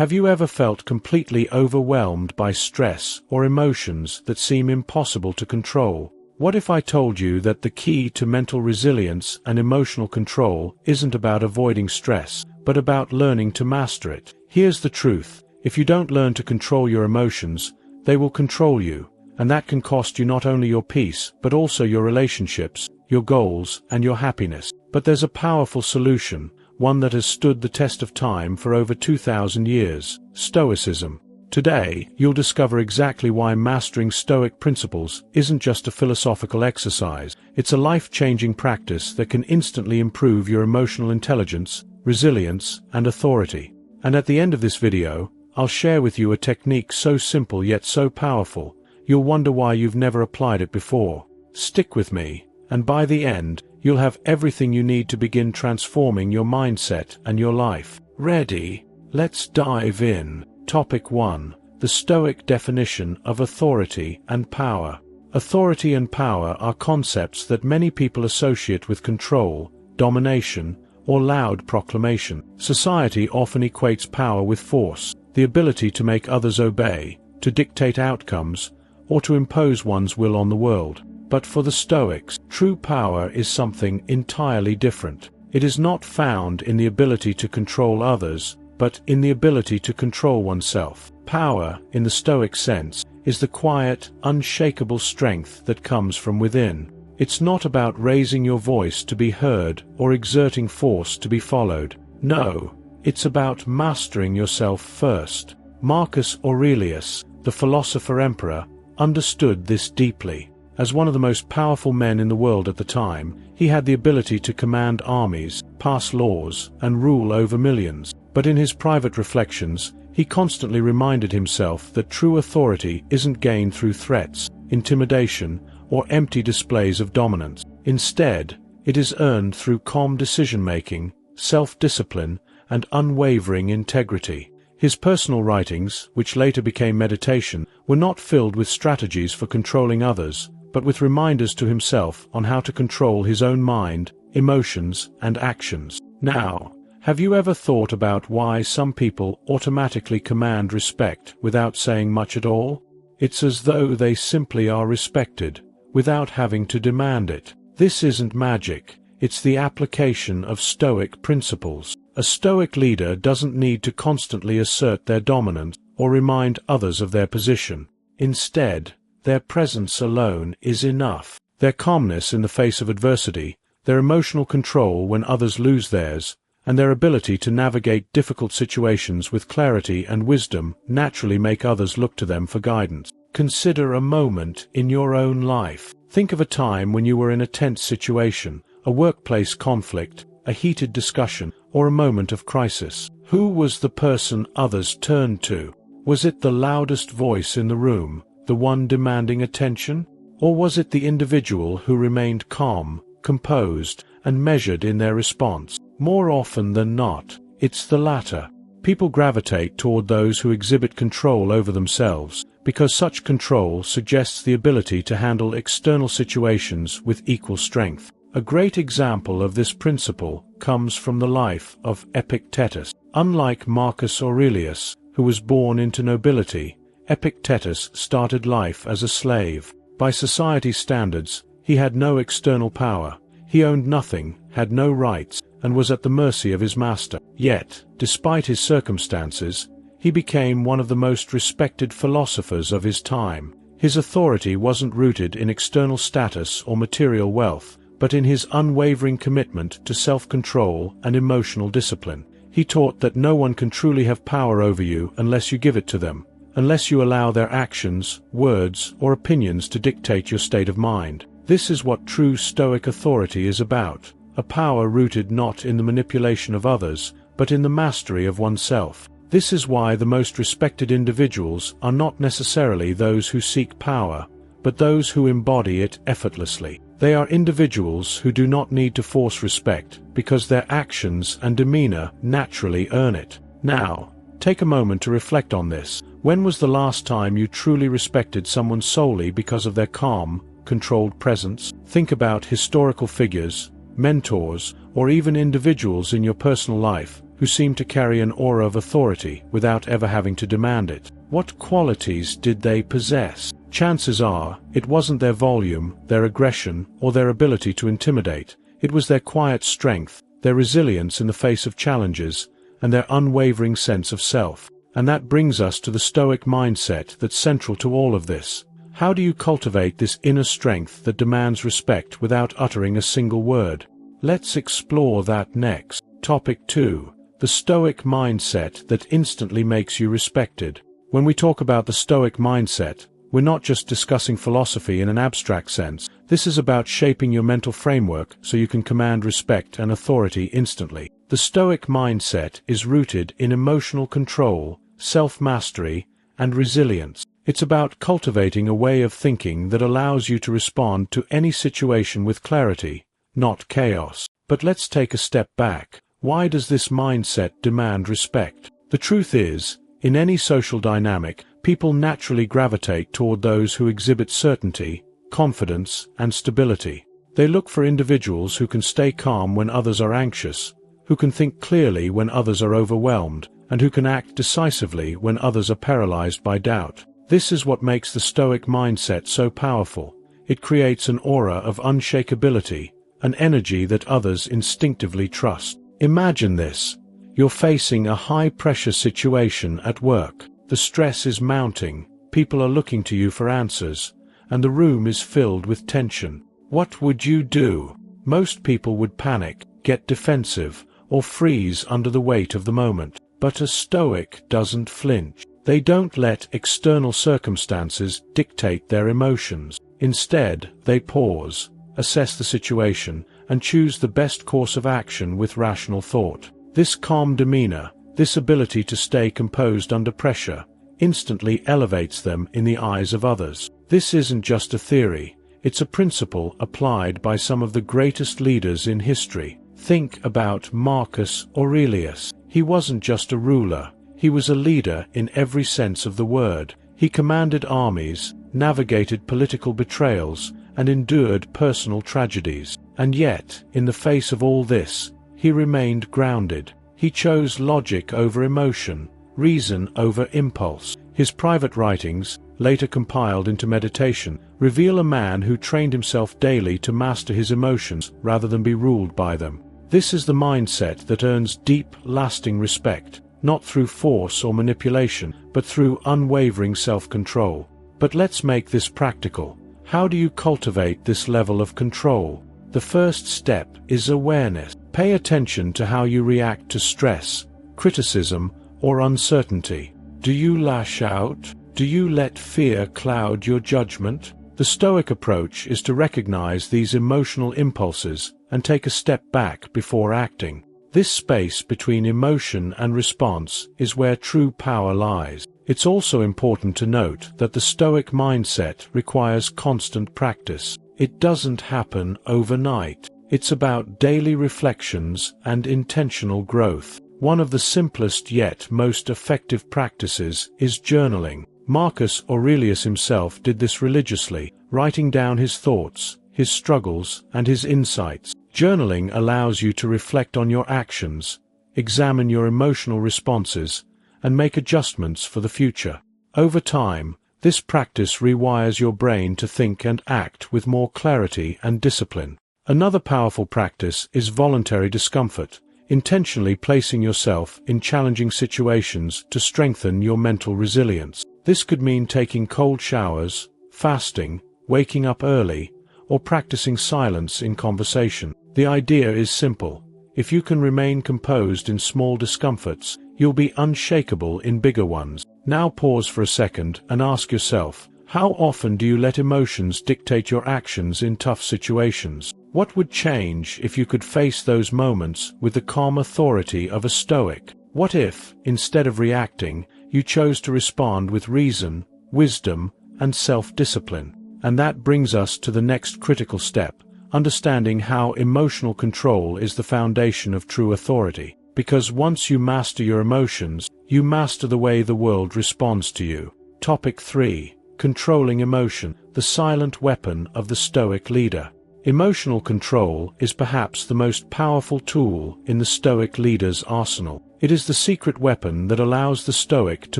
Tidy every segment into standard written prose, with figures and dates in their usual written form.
Have you ever felt completely overwhelmed by stress or emotions that seem impossible to control? What if I told you that the key to mental resilience and emotional control isn't about avoiding stress, but about learning to master it? Here's the truth: if you don't learn to control your emotions, they will control you, and that can cost you not only your peace, but also your relationships, your goals, and your happiness. But there's a powerful solution, one that has stood the test of time for over 2,000 years: Stoicism. Today, you'll discover exactly why mastering Stoic principles isn't just a philosophical exercise. It's a life-changing practice that can instantly improve your emotional intelligence, resilience, and authority. And at the end of this video, I'll share with you a technique so simple yet so powerful, you'll wonder why you've never applied it before. Stick with me, and by the end, you'll have everything you need to begin transforming your mindset and your life. Ready? Let's dive in. Topic 1. The Stoic definition of authority and power. Authority and power are concepts that many people associate with control, domination, or loud proclamation. Society often equates power with force, the ability to make others obey, to dictate outcomes, or to impose one's will on the world. But for the Stoics, true power is something entirely different. It is not found in the ability to control others, but in the ability to control oneself. Power, in the Stoic sense, is the quiet, unshakable strength that comes from within. It's not about raising your voice to be heard or exerting force to be followed. No, it's about mastering yourself first. Marcus Aurelius, the philosopher-emperor, understood this deeply. As one of the most powerful men in the world at the time, he had the ability to command armies, pass laws, and rule over millions. But in his private reflections, he constantly reminded himself that true authority isn't gained through threats, intimidation, or empty displays of dominance. Instead, it is earned through calm decision-making, self-discipline, and unwavering integrity. His personal writings, which later became meditation, were not filled with strategies for controlling others, but with reminders to himself on how to control his own mind, emotions, and actions. Now, have you ever thought about why some people automatically command respect without saying much at all? It's as though they simply are respected, without having to demand it. This isn't magic, it's the application of Stoic principles. A Stoic leader doesn't need to constantly assert their dominance or remind others of their position. Instead, their presence alone is enough. Their calmness in the face of adversity, their emotional control when others lose theirs, and their ability to navigate difficult situations with clarity and wisdom naturally make others look to them for guidance. Consider a moment in your own life. Think of a time when you were in a tense situation, a workplace conflict, a heated discussion, or a moment of crisis. Who was the person others turned to? Was it the loudest voice in the room, the one demanding attention? Or was it the individual who remained calm, composed, and measured in their response? More often than not, it's the latter. People gravitate toward those who exhibit control over themselves, because such control suggests the ability to handle external situations with equal strength. A great example of this principle comes from the life of Epictetus. Unlike Marcus Aurelius, who was born into nobility, Epictetus started life as a slave. By society's standards, he had no external power. He owned nothing, had no rights, and was at the mercy of his master. Yet, despite his circumstances, he became one of the most respected philosophers of his time. His authority wasn't rooted in external status or material wealth, but in his unwavering commitment to self-control and emotional discipline. He taught that no one can truly have power over you unless you give it to them, unless you allow their actions, words, or opinions to dictate your state of mind. This is what true Stoic authority is about, a power rooted not in the manipulation of others, but in the mastery of oneself. This is why the most respected individuals are not necessarily those who seek power, but those who embody it effortlessly. They are individuals who do not need to force respect, because their actions and demeanor naturally earn it. Now, take a moment to reflect on this. When was the last time you truly respected someone solely because of their calm, controlled presence? Think about historical figures, mentors, or even individuals in your personal life who seemed to carry an aura of authority without ever having to demand it. What qualities did they possess? Chances are, it wasn't their volume, their aggression, or their ability to intimidate. It was their quiet strength, their resilience in the face of challenges, and their unwavering sense of self. And that brings us to the Stoic mindset that's central to all of this. How do you cultivate this inner strength that demands respect without uttering a single word? Let's explore that next. Topic 2. The Stoic mindset that instantly makes you respected. When we talk about the Stoic mindset, we're not just discussing philosophy in an abstract sense. This is about shaping your mental framework so you can command respect and authority instantly. The Stoic mindset is rooted in emotional control, self-mastery, and resilience. It's about cultivating a way of thinking that allows you to respond to any situation with clarity, not chaos. But let's take a step back. Why does this mindset demand respect? The truth is, in any social dynamic, people naturally gravitate toward those who exhibit certainty, confidence, and stability. They look for individuals who can stay calm when others are anxious, who can think clearly when others are overwhelmed, and who can act decisively when others are paralyzed by doubt. This is what makes the Stoic mindset so powerful. It creates an aura of unshakability, an energy that others instinctively trust. Imagine this. You're facing a high-pressure situation at work. The stress is mounting, people are looking to you for answers, and the room is filled with tension. What would you do? Most people would panic, get defensive, or freeze under the weight of the moment. But a Stoic doesn't flinch. They don't let external circumstances dictate their emotions. Instead, they pause, assess the situation, and choose the best course of action with rational thought. This calm demeanor, this ability to stay composed under pressure, instantly elevates them in the eyes of others. This isn't just a theory, it's a principle applied by some of the greatest leaders in history. Think about Marcus Aurelius. He wasn't just a ruler, he was a leader in every sense of the word. He commanded armies, navigated political betrayals, and endured personal tragedies. And yet, in the face of all this, he remained grounded. He chose logic over emotion, reason over impulse. His private writings, later compiled into meditation, reveal a man who trained himself daily to master his emotions rather than be ruled by them. This is the mindset that earns deep, lasting respect, not through force or manipulation, but through unwavering self-control. But let's make this practical. How do you cultivate this level of control? The first step is awareness. Pay attention to how you react to stress, criticism, or uncertainty. Do you lash out? Do you let fear cloud your judgment? The Stoic approach is to recognize these emotional impulses and take a step back before acting. This space between emotion and response is where true power lies. It's also important to note that the Stoic mindset requires constant practice. It doesn't happen overnight. It's about daily reflections and intentional growth. One of the simplest yet most effective practices is journaling. Marcus Aurelius himself did this religiously, writing down his thoughts, his struggles, and his insights. Journaling allows you to reflect on your actions, examine your emotional responses, and make adjustments for the future. Over time, this practice rewires your brain to think and act with more clarity and discipline. Another powerful practice is voluntary discomfort, intentionally placing yourself in challenging situations to strengthen your mental resilience. This could mean taking cold showers, fasting, waking up early, or practicing silence in conversation. The idea is simple. If you can remain composed in small discomforts, you'll be unshakable in bigger ones. Now pause for a second and ask yourself, how often do you let emotions dictate your actions in tough situations? What would change if you could face those moments with the calm authority of a Stoic? What if, instead of reacting, you chose to respond with reason, wisdom, and self-discipline? And that brings us to the next critical step, understanding how emotional control is the foundation of true authority. Because once you master your emotions, you master the way the world responds to you. Topic 3. Controlling emotion, the silent weapon of the Stoic leader. Emotional control is perhaps the most powerful tool in the Stoic leader's arsenal. It is the secret weapon that allows the Stoic to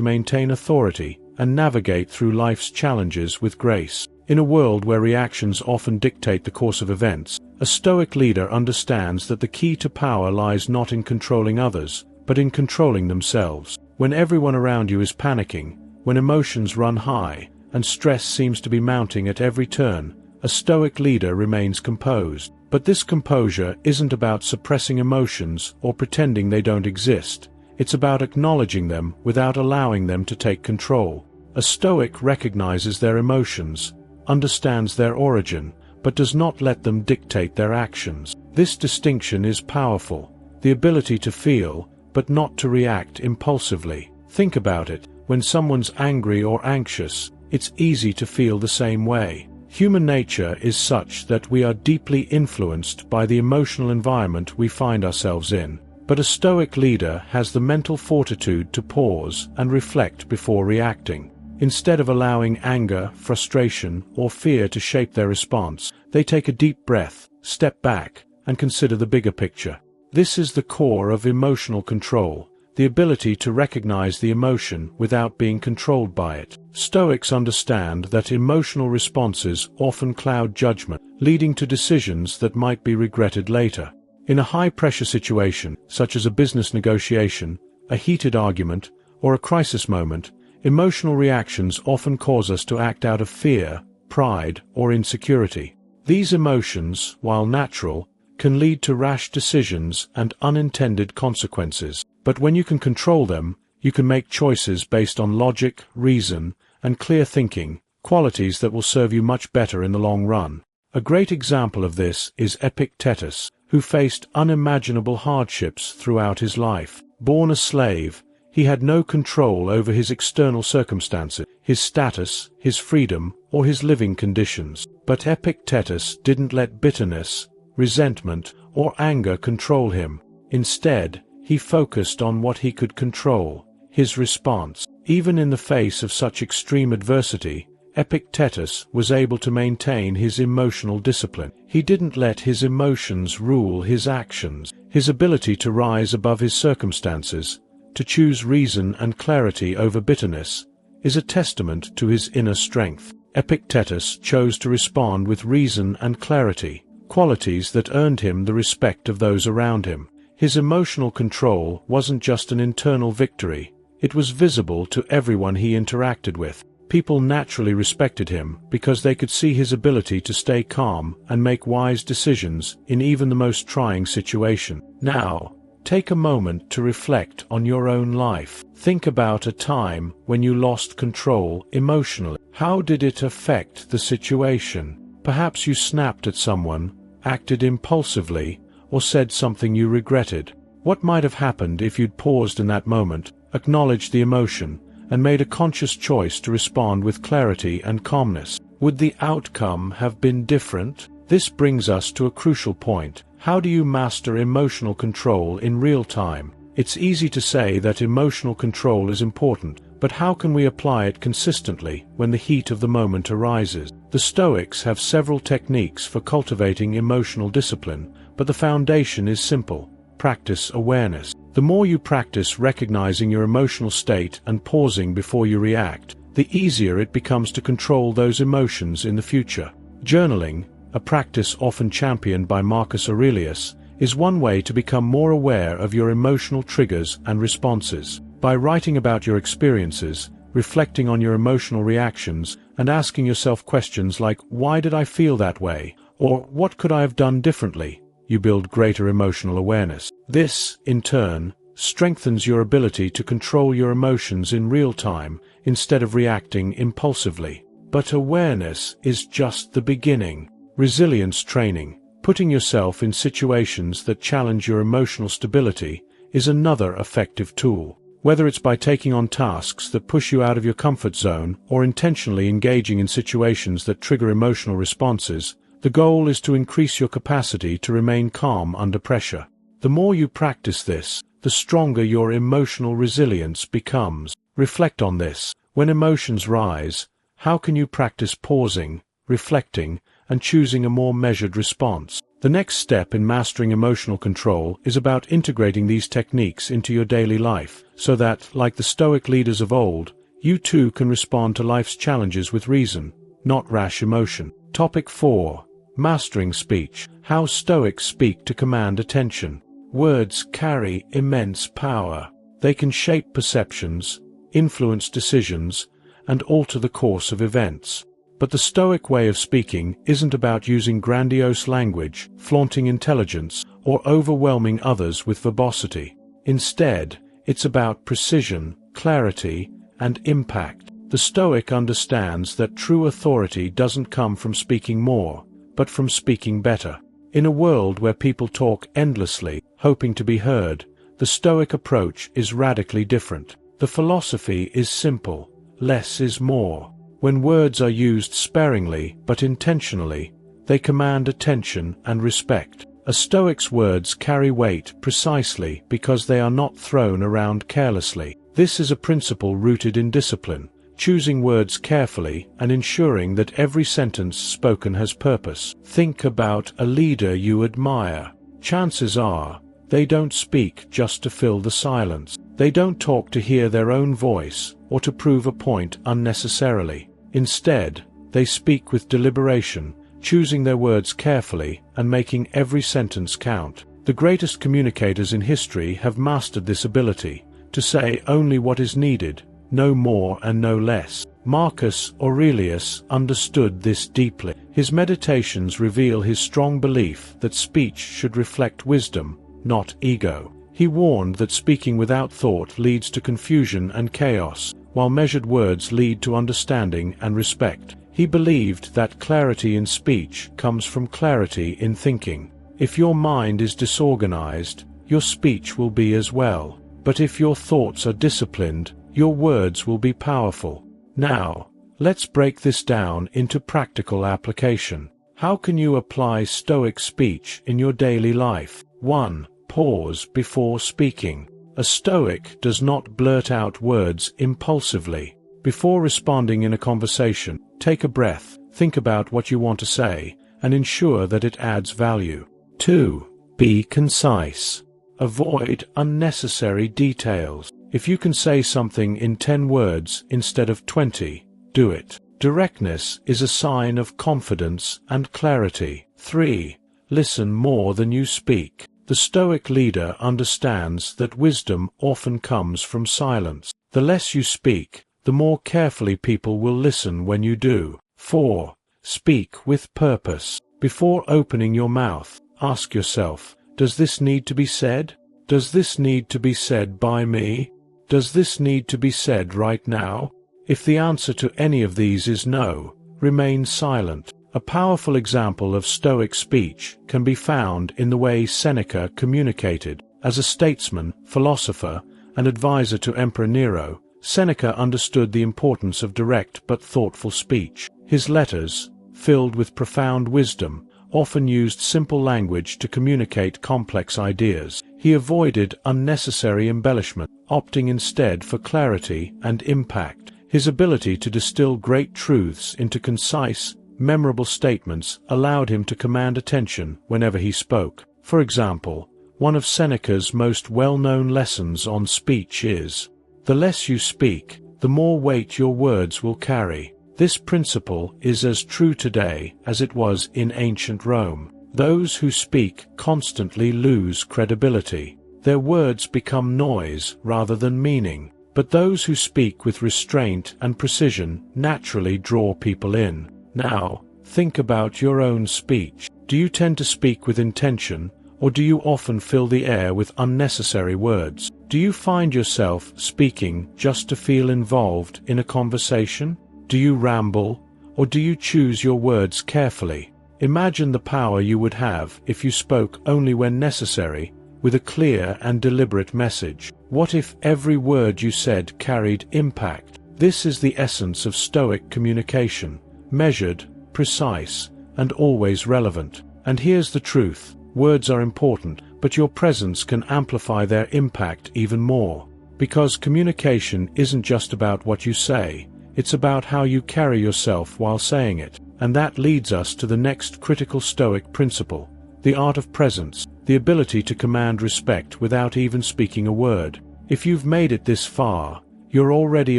maintain authority and navigate through life's challenges with grace. In a world where reactions often dictate the course of events, a Stoic leader understands that the key to power lies not in controlling others, but in controlling themselves. When everyone around you is panicking, when emotions run high, and stress seems to be mounting at every turn, a Stoic leader remains composed. But this composure isn't about suppressing emotions or pretending they don't exist. It's about acknowledging them without allowing them to take control. A Stoic recognizes their emotions, understands their origin, but does not let them dictate their actions. This distinction is powerful, the ability to feel, but not to react impulsively. Think about it. When someone's angry or anxious, it's easy to feel the same way. Human nature is such that we are deeply influenced by the emotional environment we find ourselves in. But a Stoic leader has the mental fortitude to pause and reflect before reacting. Instead of allowing anger, frustration, or fear to shape their response, they take a deep breath, step back, and consider the bigger picture. This is the core of emotional control, the ability to recognize the emotion without being controlled by it. Stoics understand that emotional responses often cloud judgment, leading to decisions that might be regretted later. In a high-pressure situation, such as a business negotiation, a heated argument, or a crisis moment, emotional reactions often cause us to act out of fear, pride, or insecurity. These emotions, while natural, can lead to rash decisions and unintended consequences. But when you can control them, you can make choices based on logic, reason, and clear thinking, qualities that will serve you much better in the long run. A great example of this is Epictetus, who faced unimaginable hardships throughout his life. Born a slave, he had no control over his external circumstances, his status, his freedom, or his living conditions. But Epictetus didn't let bitterness, resentment, or anger control him. Instead, he focused on what he could control, his response. Even in the face of such extreme adversity, Epictetus was able to maintain his emotional discipline. He didn't let his emotions rule his actions. His ability to rise above his circumstances, to choose reason and clarity over bitterness, is a testament to his inner strength. Epictetus chose to respond with reason and clarity, qualities that earned him the respect of those around him. His emotional control wasn't just an internal victory, it was visible to everyone he interacted with. People naturally respected him because they could see his ability to stay calm and make wise decisions in even the most trying situation. Now, take a moment to reflect on your own life. Think about a time when you lost control emotionally. How did it affect the situation? Perhaps you snapped at someone, acted impulsively, or said something you regretted. What might have happened if you'd paused in that moment, acknowledged the emotion, and made a conscious choice to respond with clarity and calmness? Would the outcome have been different? This brings us to a crucial point. How do you master emotional control in real time? It's easy to say that emotional control is important, but how can we apply it consistently when the heat of the moment arises? The Stoics have several techniques for cultivating emotional discipline, but the foundation is simple: practice awareness. The more you practice recognizing your emotional state and pausing before you react, the easier it becomes to control those emotions in the future. Journaling, a practice often championed by Marcus Aurelius, is one way to become more aware of your emotional triggers and responses. By writing about your experiences, reflecting on your emotional reactions, and asking yourself questions like, "Why did I feel that way?" or "What could I have done differently?" you build greater emotional awareness. This, in turn, strengthens your ability to control your emotions in real time instead of reacting impulsively. But awareness is just the beginning. Resilience training, putting yourself in situations that challenge your emotional stability, is another effective tool. Whether it's by taking on tasks that push you out of your comfort zone or intentionally engaging in situations that trigger emotional responses, the goal is to increase your capacity to remain calm under pressure. The more you practice this, the stronger your emotional resilience becomes. Reflect on this. When emotions rise, how can you practice pausing, reflecting, and choosing a more measured response? The next step in mastering emotional control is about integrating these techniques into your daily life, so that, like the Stoic leaders of old, you too can respond to life's challenges with reason, not rash emotion. Topic 4. Mastering speech. How Stoics speak to command attention. Words carry immense power. They can shape perceptions, influence decisions, and alter the course of events. But the Stoic way of speaking isn't about using grandiose language, flaunting intelligence, or overwhelming others with verbosity. Instead, it's about precision, clarity, and impact. The Stoic understands that true authority doesn't come from speaking more, but from speaking better. In a world where people talk endlessly, hoping to be heard, the Stoic approach is radically different. The philosophy is simple: less is more. When words are used sparingly but intentionally, they command attention and respect. A Stoic's words carry weight precisely because they are not thrown around carelessly. This is a principle rooted in discipline, choosing words carefully and ensuring that every sentence spoken has purpose. Think about a leader you admire. Chances are, they don't speak just to fill the silence. They don't talk to hear their own voice or to prove a point unnecessarily. Instead, they speak with deliberation, choosing their words carefully and making every sentence count. The greatest communicators in history have mastered this ability, to say only what is needed, no more and no less. Marcus Aurelius understood this deeply. His meditations reveal his strong belief that speech should reflect wisdom, not ego. He warned that speaking without thought leads to confusion and chaos, while measured words lead to understanding and respect. He believed that clarity in speech comes from clarity in thinking. If your mind is disorganized, your speech will be as well. But if your thoughts are disciplined, your words will be powerful. Now, let's break this down into practical application. How can you apply Stoic speech in your daily life? 1. Pause before speaking. A Stoic does not blurt out words impulsively. Before responding in a conversation, take a breath, think about what you want to say, and ensure that it adds value. 2. Be concise. Avoid unnecessary details. If you can say something in 10 words instead of 20, do it. Directness is a sign of confidence and clarity. 3. Listen more than you speak. The Stoic leader understands that wisdom often comes from silence. The less you speak, the more carefully people will listen when you do. 4. Speak with purpose. Before opening your mouth, ask yourself, does this need to be said? Does this need to be said by me? Does this need to be said right now? If the answer to any of these is no, remain silent. A powerful example of Stoic speech can be found in the way Seneca communicated. As a statesman, philosopher, and advisor to Emperor Nero, Seneca understood the importance of direct but thoughtful speech. His letters, filled with profound wisdom, often used simple language to communicate complex ideas. He avoided unnecessary embellishment, opting instead for clarity and impact. His ability to distill great truths into concise, memorable statements allowed him to command attention whenever he spoke. For example, one of Seneca's most well-known lessons on speech is, "The less you speak, the more weight your words will carry." This principle is as true today as it was in ancient Rome. Those who speak constantly lose credibility. Their words become noise rather than meaning. But those who speak with restraint and precision naturally draw people in. Now, think about your own speech. Do you tend to speak with intention, or do you often fill the air with unnecessary words? Do you find yourself speaking just to feel involved in a conversation? Do you ramble, or do you choose your words carefully? Imagine the power you would have if you spoke only when necessary, with a clear and deliberate message. What if every word you said carried impact? This is the essence of Stoic communication: measured, precise, and always relevant. And here's the truth: words are important, but your presence can amplify their impact even more. Because communication isn't just about what you say, it's about how you carry yourself while saying it. And that leads us to the next critical Stoic principle: the art of presence, the ability to command respect without even speaking a word. If you've made it this far, you're already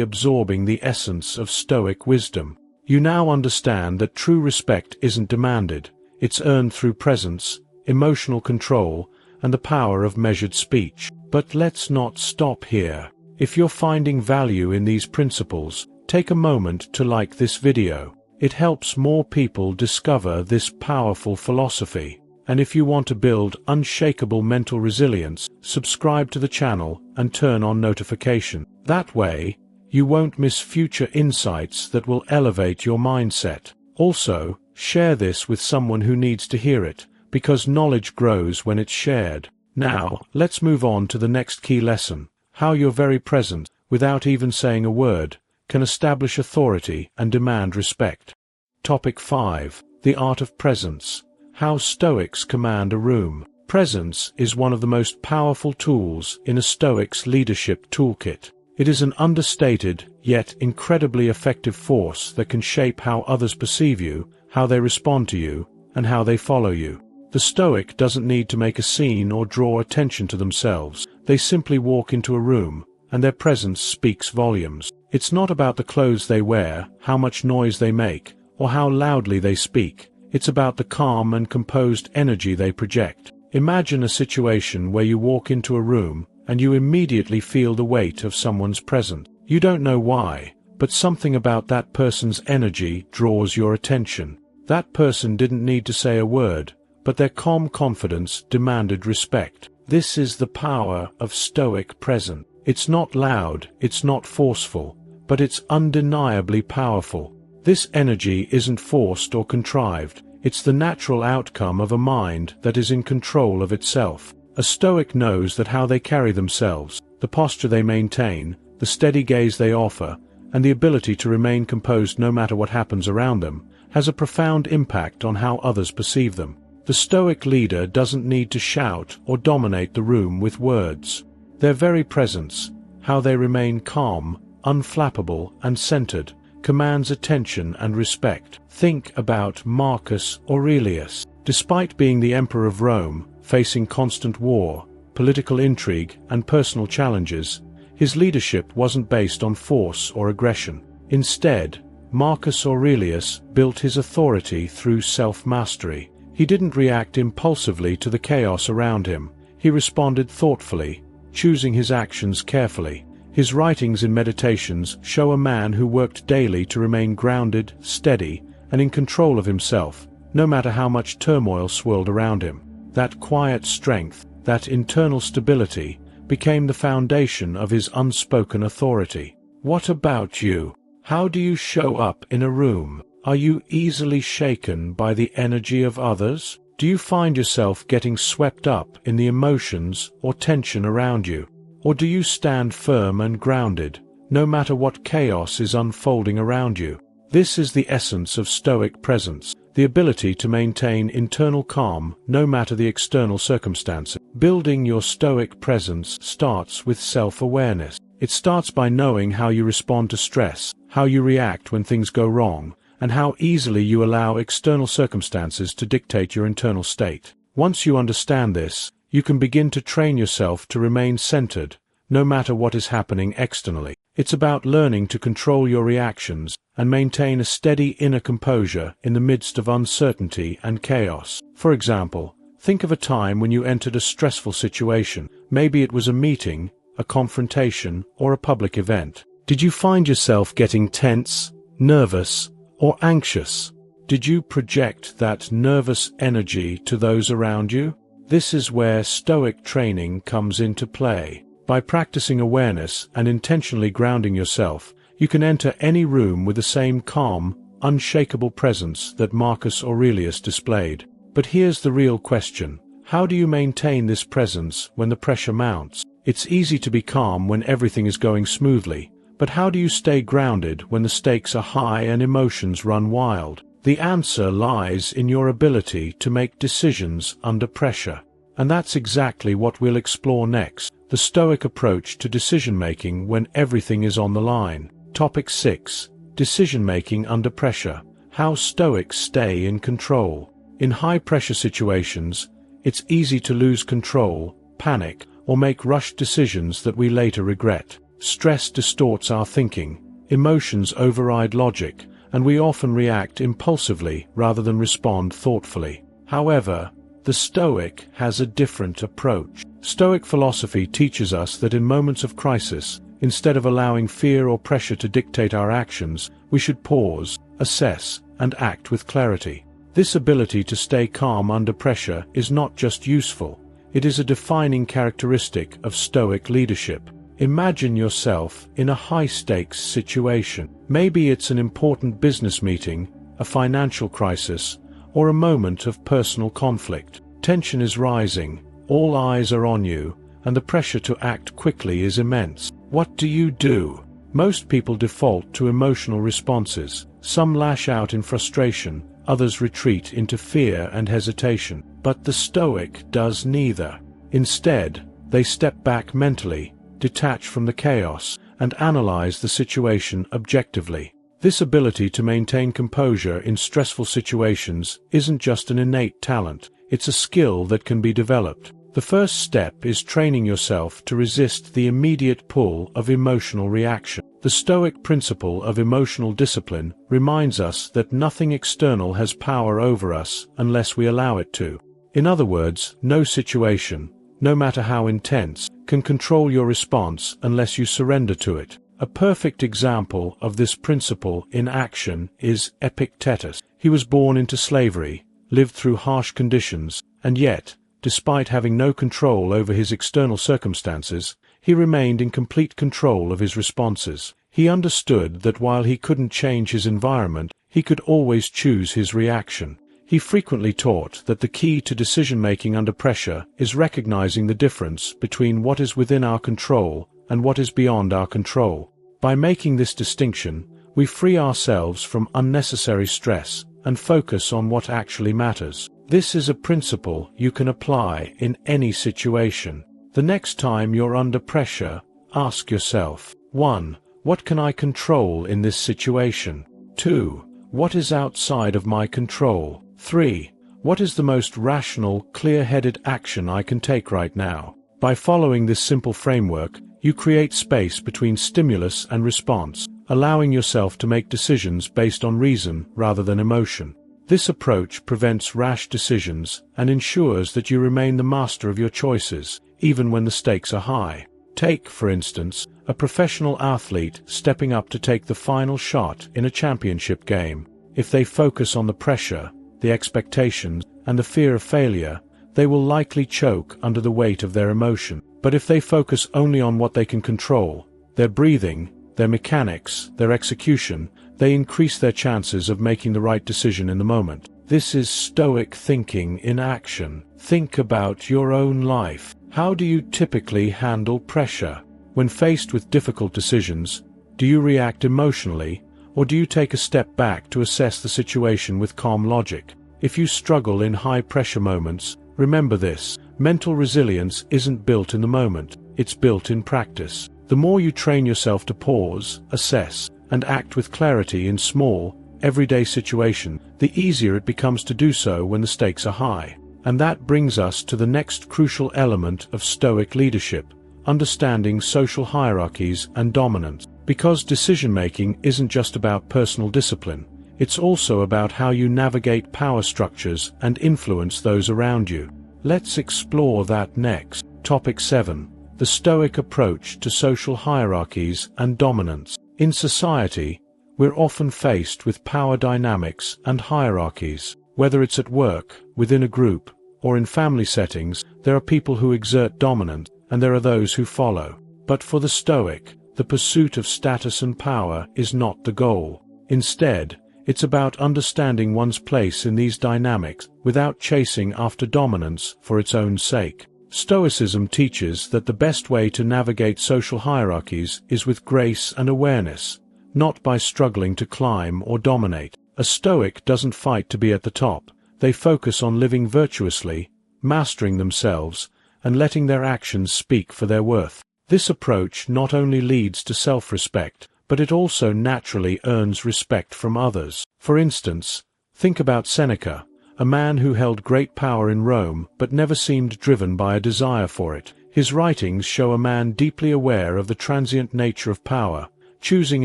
absorbing the essence of Stoic wisdom. You now understand that true respect isn't demanded, it's earned through presence, emotional control, and the power of measured speech. But let's not stop here. If you're finding value in these principles, take a moment to like this video. It helps more people discover this powerful philosophy. And if you want to build unshakable mental resilience, subscribe to the channel and turn on notifications. That way, you won't miss future insights that will elevate your mindset. Also, share this with someone who needs to hear it, because knowledge grows when it's shared. Now, let's move on to the next key lesson: how your very presence, without even saying a word, can establish authority and demand respect. Topic 5. The art of presence. How Stoics command a room. Presence is one of the most powerful tools in a Stoic's leadership toolkit. It is an understated, yet incredibly effective force that can shape how others perceive you, how they respond to you, and how they follow you. The Stoic doesn't need to make a scene or draw attention to themselves. They simply walk into a room, and their presence speaks volumes. It's not about the clothes they wear, how much noise they make, or how loudly they speak. It's about the calm and composed energy they project. Imagine a situation where you walk into a room, and you immediately feel the weight of someone's presence. You don't know why, but something about that person's energy draws your attention. That person didn't need to say a word, but their calm confidence demanded respect. This is the power of Stoic presence. It's not loud, it's not forceful, but it's undeniably powerful. This energy isn't forced or contrived. It's the natural outcome of a mind that is in control of itself. A Stoic knows that how they carry themselves, the posture they maintain, the steady gaze they offer, and the ability to remain composed no matter what happens around them, has a profound impact on how others perceive them. The Stoic leader doesn't need to shout or dominate the room with words. Their very presence, how they remain calm, unflappable, and centered, commands attention and respect. Think about Marcus Aurelius. Despite being the emperor of Rome, facing constant war, political intrigue, and personal challenges, his leadership wasn't based on force or aggression. Instead, Marcus Aurelius built his authority through self-mastery. He didn't react impulsively to the chaos around him. He responded thoughtfully, choosing his actions carefully. His writings and meditations show a man who worked daily to remain grounded, steady, and in control of himself, no matter how much turmoil swirled around him. That quiet strength, that internal stability, became the foundation of his unspoken authority. What about you? How do you show up in a room? Are you easily shaken by the energy of others? Do you find yourself getting swept up in the emotions or tension around you? Or do you stand firm and grounded, no matter what chaos is unfolding around you? This is the essence of Stoic presence, the ability to maintain internal calm no matter the external circumstances. Building your Stoic presence starts with self-awareness. It starts by knowing how you respond to stress, how you react when things go wrong, and how easily you allow external circumstances to dictate your internal state. Once you understand this, you can begin to train yourself to remain centered, no matter what is happening externally. It's about learning to control your reactions and maintain a steady inner composure in the midst of uncertainty and chaos. For example, think of a time when you entered a stressful situation. Maybe it was a meeting, a confrontation, or a public event. Did you find yourself getting tense, nervous, or anxious? Did you project that nervous energy to those around you? This is where Stoic training comes into play. By practicing awareness and intentionally grounding yourself, you can enter any room with the same calm, unshakable presence that Marcus Aurelius displayed. But here's the real question: how do you maintain this presence when the pressure mounts? It's easy to be calm when everything is going smoothly, but how do you stay grounded when the stakes are high and emotions run wild? The answer lies in your ability to make decisions under pressure. And that's exactly what we'll explore next: the Stoic approach to decision-making when everything is on the line. Topic 6. Decision-making under pressure. How Stoics stay in control. In high-pressure situations, It's easy to lose control, panic, or make rushed decisions that we later regret. Stress distorts our thinking, emotions override logic, and we often react impulsively rather than respond thoughtfully. However, the Stoic has a different approach. Stoic philosophy teaches us that in moments of crisis, instead of allowing fear or pressure to dictate our actions, we should pause, assess, and act with clarity. This ability to stay calm under pressure is not just useful, it is a defining characteristic of Stoic leadership. Imagine yourself in a high-stakes situation. Maybe it's an important business meeting, a financial crisis, or a moment of personal conflict. Tension is rising, all eyes are on you, and the pressure to act quickly is immense. What do? Most people default to emotional responses. Some lash out in frustration, others retreat into fear and hesitation. But the Stoic does neither. Instead, they step back mentally, detach from the chaos, and analyze the situation objectively. This ability to maintain composure in stressful situations isn't just an innate talent, it's a skill that can be developed. The first step is training yourself to resist the immediate pull of emotional reaction. The Stoic principle of emotional discipline reminds us that nothing external has power over us unless we allow it to. In other words, no situation, no matter how intense, can control your response unless you surrender to it. A perfect example of this principle in action is Epictetus. He was born into slavery, lived through harsh conditions, and yet, despite having no control over his external circumstances, he remained in complete control of his responses. He understood that while he couldn't change his environment, he could always choose his reaction. He frequently taught that the key to decision-making under pressure is recognizing the difference between what is within our control and what is beyond our control. By making this distinction, we free ourselves from unnecessary stress and focus on what actually matters. This is a principle you can apply in any situation. The next time you're under pressure, ask yourself, 1. What can I control in this situation? 2. What is outside of my control? 3. What is the most rational, clear-headed action I can take right now? By following this simple framework, you create space between stimulus and response, allowing yourself to make decisions based on reason rather than emotion. This approach prevents rash decisions and ensures that you remain the master of your choices, even when the stakes are high. Take, for instance, a professional athlete stepping up to take the final shot in a championship game. If they focus on the pressure, the expectations, and the fear of failure, they will likely choke under the weight of their emotion. But if they focus only on what they can control, their breathing, their mechanics, their execution, they increase their chances of making the right decision in the moment. This is Stoic thinking in action. Think about your own life. How do you typically handle pressure? When faced with difficult decisions, do you react emotionally, or do you take a step back to assess the situation with calm logic? If you struggle in high-pressure moments, remember this: mental resilience isn't built in the moment, it's built in practice. The more you train yourself to pause, assess, and act with clarity in small, everyday situations, the easier it becomes to do so when the stakes are high. And that brings us to the next crucial element of Stoic leadership: understanding social hierarchies and dominance. Because decision-making isn't just about personal discipline, it's also about how you navigate power structures and influence those around you. Let's explore that next. Topic 7. The Stoic approach to social hierarchies and dominance. In society, we're often faced with power dynamics and hierarchies. Whether it's at work, within a group, or in family settings, there are people who exert dominance, and there are those who follow. But for the Stoic, the pursuit of status and power is not the goal. Instead, it's about understanding one's place in these dynamics without chasing after dominance for its own sake. Stoicism teaches that the best way to navigate social hierarchies is with grace and awareness, not by struggling to climb or dominate. A Stoic doesn't fight to be at the top. They focus on living virtuously, mastering themselves, and letting their actions speak for their worth. This approach not only leads to self-respect, but it also naturally earns respect from others. For instance, think about Seneca, a man who held great power in Rome but never seemed driven by a desire for it. His writings show a man deeply aware of the transient nature of power, choosing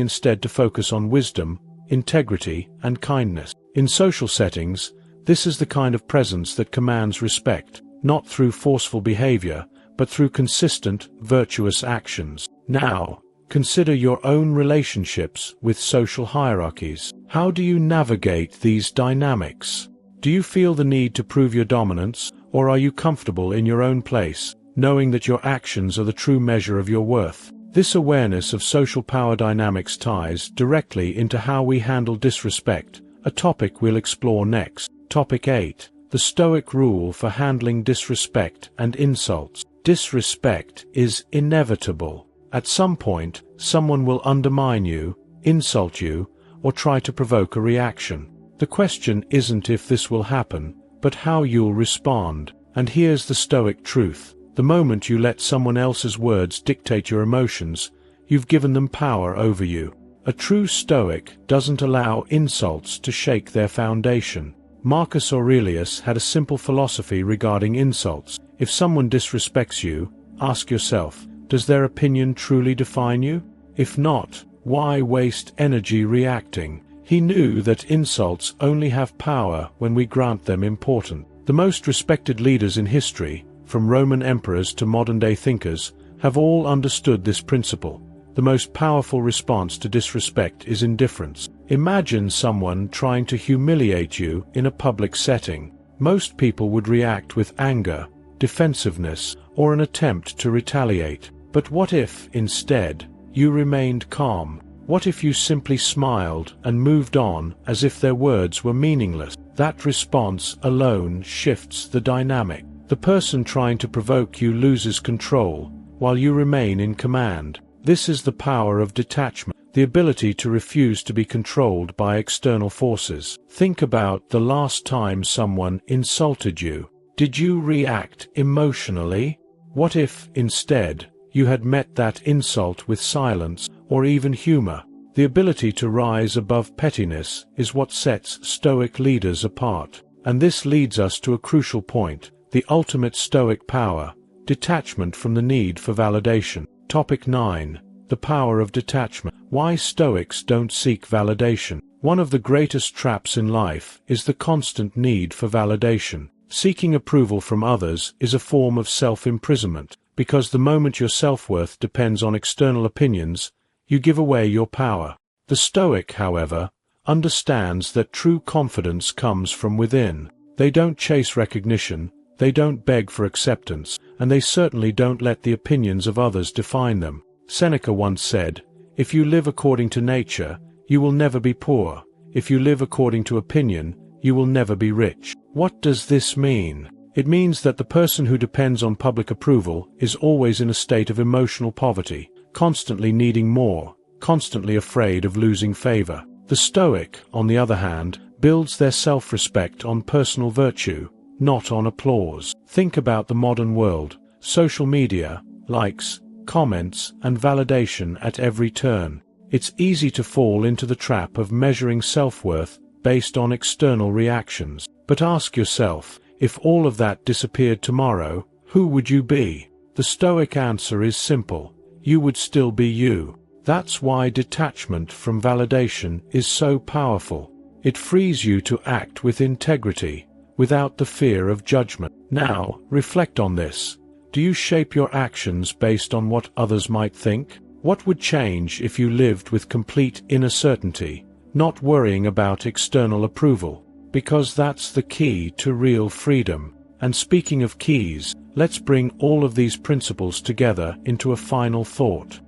instead to focus on wisdom, integrity, and kindness. In social settings, this is the kind of presence that commands respect, not through forceful behavior, but through consistent, virtuous actions. Now, consider your own relationships with social hierarchies. How do you navigate these dynamics? Do you feel the need to prove your dominance, or are you comfortable in your own place, knowing that your actions are the true measure of your worth? This awareness of social power dynamics ties directly into how we handle disrespect, a topic we'll explore next. Topic 8. The Stoic rule for handling disrespect and insults. Disrespect is inevitable. At some point, someone will undermine you, insult you, or try to provoke a reaction. The question isn't if this will happen, but how you'll respond. And here's the Stoic truth. The moment you let someone else's words dictate your emotions, you've given them power over you. A true Stoic doesn't allow insults to shake their foundation. Marcus Aurelius had a simple philosophy regarding insults. If someone disrespects you, ask yourself, does their opinion truly define you? If not, why waste energy reacting? He knew that insults only have power when we grant them importance. The most respected leaders in history, from Roman emperors to modern-day thinkers, have all understood this principle. The most powerful response to disrespect is indifference. Imagine someone trying to humiliate you in a public setting. Most people would react with anger, defensiveness, or an attempt to retaliate. But what if, instead, you remained calm? What if you simply smiled and moved on as if their words were meaningless? That response alone shifts the dynamic. The person trying to provoke you loses control, while you remain in command. This is the power of detachment, the ability to refuse to be controlled by external forces. Think about the last time someone insulted you. Did you react emotionally? What if, instead, you had met that insult with silence, or even humor? The ability to rise above pettiness is what sets Stoic leaders apart. And this leads us to a crucial point. The ultimate Stoic power, detachment from the need for validation. Topic 9. The power of detachment. Why Stoics don't seek validation. One of the greatest traps in life is the constant need for validation. Seeking approval from others is a form of self-imprisonment, because the moment your self-worth depends on external opinions, you give away your power. The Stoic, however, understands that true confidence comes from within. They don't chase recognition, they don't beg for acceptance, and they certainly don't let the opinions of others define them. Seneca once said, "If you live according to nature, you will never be poor. If you live according to opinion, you will never be rich." What does this mean? It means that the person who depends on public approval is always in a state of emotional poverty, constantly needing more, constantly afraid of losing favor. The Stoic, on the other hand, builds their self-respect on personal virtue, not on applause. Think about the modern world. Social media, likes, comments, and validation at every turn. It's easy to fall into the trap of measuring self-worth based on external reactions. But ask yourself, if all of that disappeared tomorrow, who would you be? The Stoic answer is simple. You would still be you. That's why detachment from validation is so powerful. It frees you to act with integrity, without the fear of judgment. Now, reflect on this. Do you shape your actions based on what others might think? What would change if you lived with complete inner certainty, not worrying about external approval? Because that's the key to real freedom. And speaking of keys, let's bring all of these principles together into a final thought.